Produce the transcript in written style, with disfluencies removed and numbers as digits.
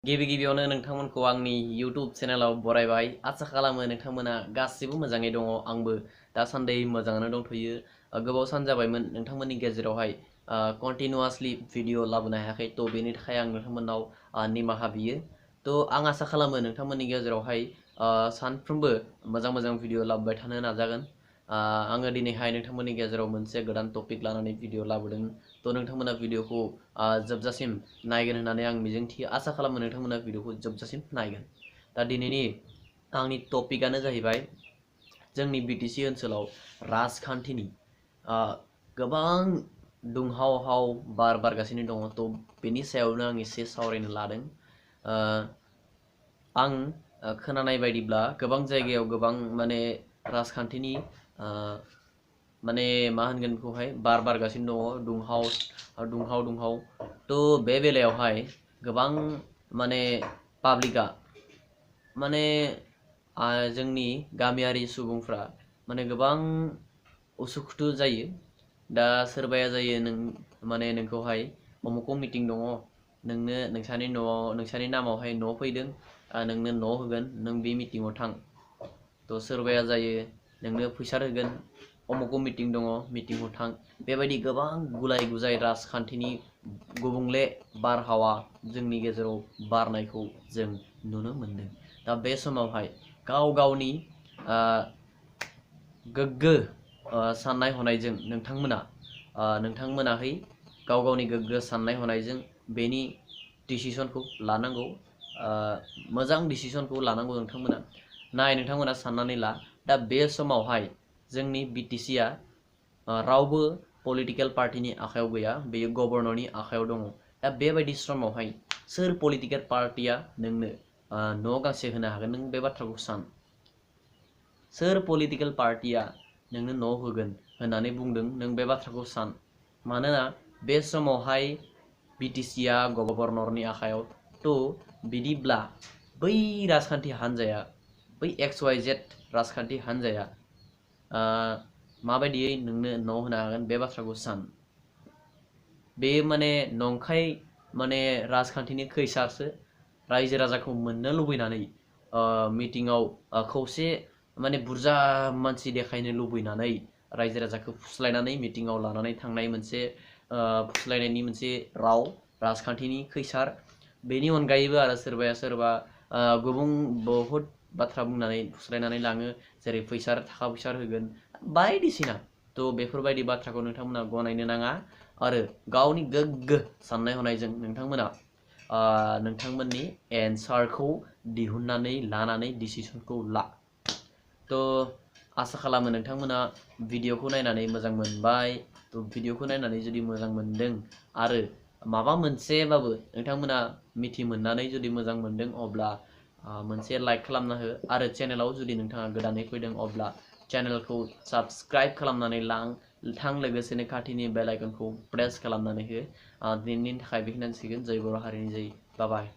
गिबियावनो नोंथांमोनखौ आंनि YouTube चेनेलाव बरायबाय। आसा खालामो नोंथांमोना गासिबो मोजाङै दङ। आंबो दासान्दि मोजाङानो दंथ'यो। गोबाव सान जाबायमोन नोंथांमोननि गेजेरावहाय कन्टिनिउआसलि भिडिअ लाबोनो हायाखै, थ' बेनि थाखाय आं नोंथांमोननाव निमाहा बियो। थ' आं आसा खालामो नोंथांमोननि गेजेरावहाय सानफ्रोमबो मोजां भिडिअ लाबोबाय थानो नाजागोन। आङो दिनैहाय नोंथांमोननि गेजेराव मोनसे गोदान टपिक लानानै भिडिअ लाबोदों। थ' नोंथांमोना भिडिअखौ जोबजासिम नायगोन होननानै आं मिजिंथियो। आसा खालामो नोंथांमोना भिडिअखौ जोबजासिम नायगोन। दा दिनैनि आंनि टपिकआनो जाहैबाय जोंनि बिटिसि ओनसोलाव राजखान्थिनि गोबां दुंहाव बार बारगासिनो दङ। थ' बेनि सायावनो आं एसे सावरायनो लादों। आं खोनानाय बायदिब्ला गोबां जायगायाव गोबां राजखान्थिनि मा होनगोन बेखौहाय बार बारगासिनो दङ, दुंहाव। थ' बे बेलायावहाय गोबां पाब्लिकआ जोंनि गामियारि सुबुंफ्रा गोबां उसुखुथु जायो। दा सोरबाया जायो नोंखौहाय अमुकाव मिटिं दङ, नोंनो नोंसानि नामावहाय न' फैदों, नोंनो न' होगोन, नों बे मिटिङाव थां। थ' सोरबाया जायो नोंनो फैसा होगोन, अमुकाव मिटिं दङ, मिटिङाव थां। बेबायदि गोबां गुलाय गुजाय राजखान्थिनि गुबुंले बारहावा जोंनि गेजेराव बारनायखौ जों नुनो मोनदों। दा बे समावहाय गावनि गोग्गो साननाय हनायजों नोंथांमोनाहै गावनि गोग्गो साननाय हनायजों बेनि डिसिसनखौ लानांगौ। मोजां डिसिसनखौ लानांगौ नोंथांमोना साननानै ला। दा बे समावहाय जोंनि बिटिसिआ रावबो पलिटिकेल पार्टिनि आखायाव गैया, बेयो गभर्नरनि आखायाव दङ। दा बेबायदि समावहाय सोर पलिटिकेल पार्टिया नोंनो न' गांसे होनो हागोन? नों बे बाथ्राखौ सान। सोर पलिटिकेल पार्टिया नोंनो न' होगोन होननानै बुंदों, नों बे बाथ्राखौ सान। मानोना बे समावहाय बिटिसिआ गभर्नरनि आखायाव। थ' बिदिब्ला बै राजखान्थि हान्जाया, बै XYZ राजखान्थि हान्जाया माबायदियै नोंनो न' होनो हागोन बे बाथ्राखौ सान। बे नंखाय राजखान्थिनि खैसारसो। रायजो राजाखौ मोननो लुबैनानै मिटिङाव खौसे बुरजा मानसि देखायनो लुबैनानै रायजो राजाखौ फुस्लायनानै मिटिङाव लानानै थांनाय मोनसे फुस्लायनायनि मोनसे राव, राजखान्थिनि खैसार। बेनि अनगायैबो आरो सोरबा गुबुन बहुद बाथ्रा बुंनानै फुस्लायनानै लाङो, जेरै थाखा फैसा होगोन बायदिसिना। थ' बेफोरबायदि बाथ्राखौ नोंथांमोना गनायनो नाङा आरो गावनि गोग्गो साननाय हनायजों नोंथांमोना नोंथांमोननि एन्सारखौ दिहुननानै लानानै डिसिसनखौ ला। थ' आसा खालामो नोंथांमोना भिडिअखौ नायनानै मोजां मोनबाय। थ' भिडिअखौ नायनानै जुदि मोजां मोनदों आरो माबा मोनसेबाबो नोंथांमोना मिथि मोननानै जुदि मोजां मोनदों, अब्ला मोनसे लाइक खालामना हो। आरो चेनेलाव जुदि नोंथाङा गोदानै फैदों, अब्ला चेनेलखौ साबस्क्राइब खालामनानै थां, लोगोसेनो खाथिनि बेल आइकनखौ प्रेस खालामनानै हो। दिनैनि थाखाय बेखिनियानोसै। जय बर' हारिनि जय। बाय।